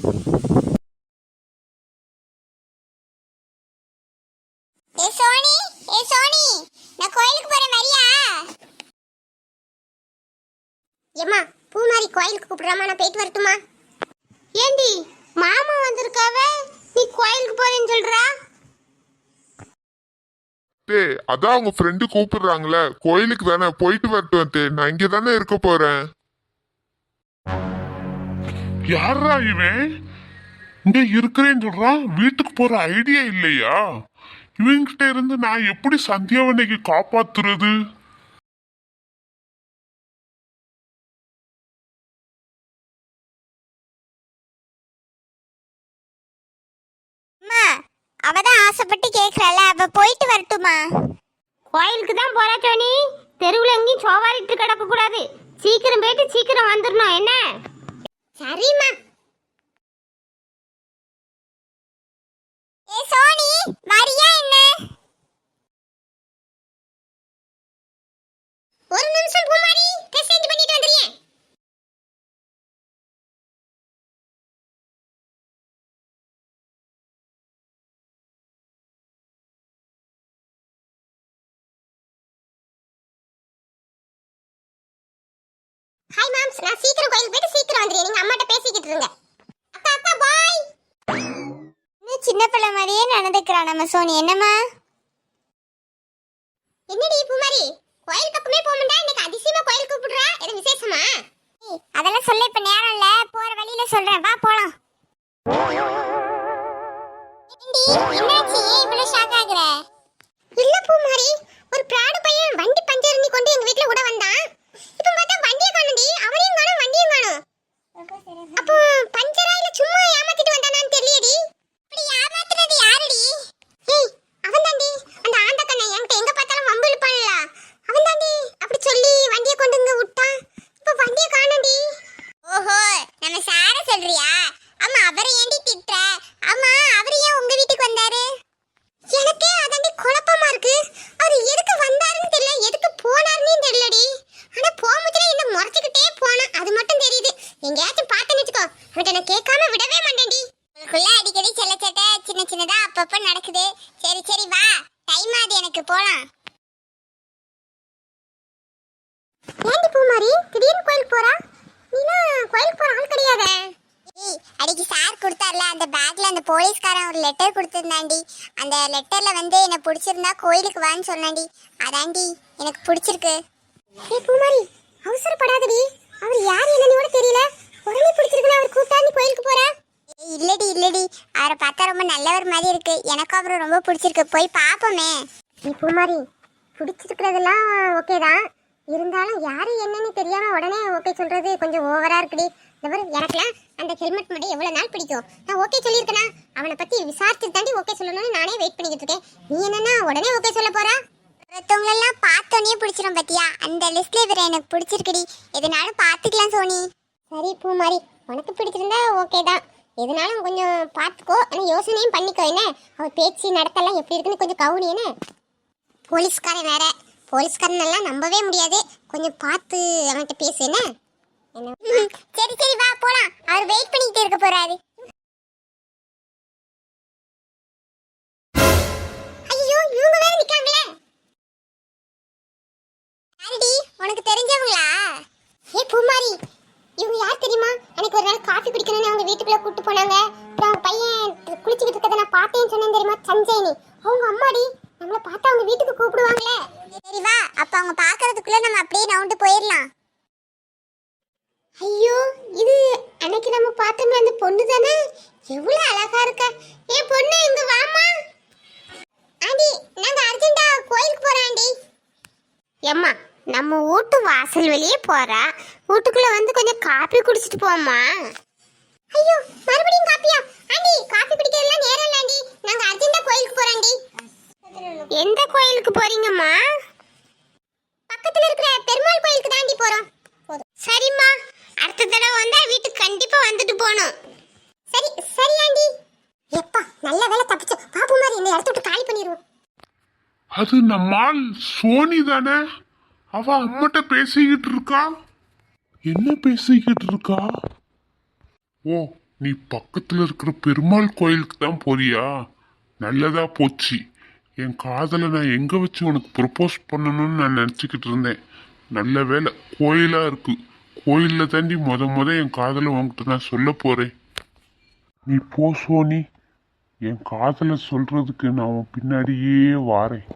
ஏ Sony, ஏ Sony, நான் கோயிலுக்கு போறேன், வரியா? ஏம்மா, பூமாரி கோயிலுக்கு கூப்பிடுறாமா, நான் போயிட்டு வரட்டுமா? ஏண்டி மாமா வந்திருக்காவ, நீ கோயிலுக்கு போறேன்னு சொல்றா? அதான் அவங்க ஃப்ரெண்டு கூப்பிடுறாங்களே, கோயிலுக்கு தானே, போயிட்டு வரட்டும். நான் இங்க தானே இருக்க போறேன். யாரா இவன் இங்க இருக்கிறேன்னு சொல்றான்? வீட்டுக்கு போற ஐடியா இல்லையா இவங்கிட்ட இருந்து? நான் எப்படி சந்தியாவனைக்கு காப்பாத்துறது? அவதான் ஆசைப்பட்டு கேக்குறல, அவ போயிட்டு வரட்டுமா? கோயிலுக்கு தான் போறா சோனி, தெருவுல எங்கேயும் சோவாரிட்டு கிடக்க கூடாது. சீக்கிரம் போயிட்டு சீக்கிரம் வந்துடணும், என்ன? சரிம்மா. ஏ சோனி, வரியா என்ன? ஒரு நிமிஷம் பூமாரி, மெசேஜ் பண்ணிட்டு வந்துறேன். ஹாய் மாம்ஸ், நான் சீக்கிரம் கோயிலுக்கு போயிட்டு சீக்கிரம் வந்துறேன். நீங்க அம்மாட்ட பேசிக்கிட்டு இருங்க. அக்கா அக்கா பாய். நீ சின்ன பிள்ளை மாதிரியே நடந்துக்கறா நம்ம சோனி. என்னம்மா? என்னடி பூமாரி, கோயில் பக்கமே போக மாட்டா, இன்னைக்கு அதிசயமா கோயில் கூப்பிடுறா? எது விசேஷமா? அதெல்லாம் சொல்ல இப்ப நேரம் இல்ல, போற வழியில சொல்றேன், வா போலாம். ஏண்டி என்னாச்சு, ஏன் இவ்வளவு ஷாக் ஆகுற? இல்ல பூமாரி, ஒரு பிராடு பையன் வண்டி பஞ்சர் பண்ணி கொண்டு எங்க வீட்ல விட வந்தான். இப்ப பார்த்தா வண்டியை காணோம்டி, அவனையும் காணோம் வண்டியும் காணோம். அப்போ பஞ்சரா இல்ல சும்மா ஏமாத்திட்டு வந்தானான்னு தெரியலடி. இப்படி ஏமாத்துறது யாருடி? ஏய், அவன் தாண்டி, அந்த ஆந்த கண்ணை என்கிட்ட எங்க பார்த்தாலும் வம்பு இழுப்பான்ல, அவன் தாண்டி அப்படி சொல்லி வண்டியை கொண்டு இங்க விட்டான். இப்ப வண்டியை காணோம்டி. ஓஹோ, நம்ம சார சொல்றியா? ஆமா, அவரை ஏண்டி திட்டுற? ஆமா, அவர் ஏன் உங்க வீட்டுக்கு வந்தாரு? எனக்கே அதாண்டி குழப்பமா இருக்கு. அவர் எதுக்கு வந்தாருன்னு தெரியல, எதுக்கு போனாருன்னு தெரியலடி. ஆனா போமுச்சுல என்ன முறைச்சுக்கிட்டே போனா, அது மட்டும் தெரியுது. எங்கேயாச்சும் பார்த்தேன்னு வச்சுக்கோ, அவன்கிட்ட நான் கேட்காம விடவே மாட்டேன்டி. உங்களுக்குள்ள அடிக்கடி செல்லச்சட்டை சின்ன சின்னதா அப்பப்ப நடக்குது. சரி சரி வா, டைம் ஆகுது, எனக்கு போலாம். ஏண்டி பூமாரி திடீர்னு கோயிலுக்கு போறா? நீனா கோயிலுக்கு போற ஆள் கிடையாதே. அடிக்கு சார் கொடுத்தார்ல, அந்த பேக்ல அந்த போலீஸ்காரன் ஒரு லெட்டர் கொடுத்துருந்தாண்டி. அந்த லெட்டர்ல வந்து என்ன பிடிச்சிருந்தா கோயிலுக்கு வான்னு சொன்னாண்டி. அதாண்டி எனக்கு பிடிச்சிருக்கு. ஏய் பூமாரி, அவசரப்படாதடி. அவர் யார் என்னன்னு கூட தெரியல, உடனே பிடிச்சிருக்குன்னு அவர் கூப்பிட்டாந்து கோயிலுக்கு போறா? இல்லடி இல்லடி, அவரை பார்த்தா ரொம்ப நல்லவர் மாதிரி இருக்கு. எனக்கும் அவரை ரொம்ப பிடிச்சிருக்கு, போய் பாப்போமே. நீ பூமாரி, பிடிச்சிருக்கிறதெல்லாம் ஓகே தான், இருந்தாலும் யாரு என்னன்னு தெரியாம உடனே ஓகே சொல்றது கொஞ்சம் ஓவரா இருக்குடி. எனக்குலாம் அந்த ஹெல்மெட் மட்டும் எவ்வளவு நாள் பிடிக்கும், நான் ஓகே சொல்லியிருக்கேனா? அவனை பத்தி விசாரிச்சு தாண்டி ஓகே சொல்லணும்னு நானே வெயிட் பண்ணிக்கிட்டு இருக்கேன். நீ என்னன்னா உடனே ஓகே சொல்ல போறா? ஒருத்தவங்களெல்லாம் பார்த்தோன்னே பிடிச்சிரும் பத்தியா, அந்த லிஸ்ட்ல இவரை எனக்கு பிடிச்சிருக்குடி. எதுனாலும் பார்த்துக்கலாம் சோனி. சரி பூமாரி, உனக்கு பிடிச்சிருந்தா ஓகே தான், எதுனாலும் கொஞ்சம் பார்த்துக்கோ. ஆனால் யோசனையும் பண்ணிக்கோ. என்ன அவர் பேச்சு நடத்தெல்லாம் எப்படி இருக்குன்னு கொஞ்சம் கவுனி. என்ன போலீஸ்காரன் வேற, போலீஸ்காரன் எல்லாம் நம்பவே முடியாது, கொஞ்சம் பார்த்து அவன்கிட்ட பேசு. என்ன சரி சரி வா போலாம், அவர் வெயிட் பண்ணிக்கிட்டு இருக்க போறாரு. ஐயோ, இவங்க வேற நிக்காங்களே. யாரடி, உனக்கு தெரிஞ்சவங்களா? ஏ பூமாரி, இவங்க யார் தெரியுமா? எனக்கு ஒரு நாள் காஃபி குடிக்கணும்னு அவங்க வீட்டுக்குள்ள கூட்டு போனாங்க. அவங்க பையன் குளிச்சுக்கிட்டு இருக்கதை நான் பார்த்தேன்னு சொன்னேன் தெரியுமா, சஞ்சயனி. அவங்க அம்மாடி, நம்மளை பார்த்தா அவங்க வீட்டுக்கு கூப்பிடுவாங்களே. சரி வா, அப்ப அவங்க பாக்குறதுக்குள்ள நம்ம அப்படியே நவுண்டு போயிடலாம். ஐயோ, இது அன்னைக்கு நம்ம பார்த்தோமே அந்த பொண்ணு தானே? எவ்வளவு அழகா இருக்கா. ஏ பொண்ணு, இங்க வாமா. ஆண்டி, நாங்க அர்ஜென்ட்டா கோயிலுக்கு போறோம் ஆண்டி. ஏம்மா, நம்ம வீட்டு வாசல் வெளியே போறா, வீட்டுக்குள்ள வந்து கொஞ்சம் காபி குடிச்சிட்டு போமா. ஐயோ, மறுபடியும் காப்பியா? ஆண்டி, காபி குடிக்கிறதுலாம் நேரம் இல்ல ஆண்டி, நாங்க அர்ஜென்ட்டா கோயிலுக்கு போறோம் ஆண்டி. எந்த கோயிலுக்கு போறீங்கம்மா? பக்கத்துல இருக்கிற பெருமாள் கோயிலுக்கு தாண்டி போறோம். சரிம்மா, அடுத்த தடவை வந்தா வீட்டுக்கு கண்டிப்பா வந்துட்டு போணும். சரி சரி ஆண்டி. எப்பா, நல்ல வேலை தப்பிச்சு. பாப்பு மாதிரி இந்த இடத்த விட்டு காலி பண்ணிடுவோம். அது நம்மால் சோனி தானே? அவ அம்மாட்ட பேசிக்கிட்டு இருக்கா. என்ன பேசிக்கிட்டு இருக்கா? ஓ, நீ பக்கத்துல இருக்கிற பெருமாள் கோயிலுக்கு தான் போறியா? நல்லதா போச்சு. என் காதலை நான் எங்க வச்சு உனக்கு ப்ரப்போஸ் பண்ணணும்னு நான் நினச்சிக்கிட்டு இருந்தேன். நல்ல வேளை கோயிலா இருக்கு. கோயில்ல தாண்டி முத என் காதலை உன்கிட்ட நான் சொல்ல போறேன். நீ போ சோனி. என் காதலை சொல்றதுக்கு நான் உன் பின்னாடியே வாரேன்.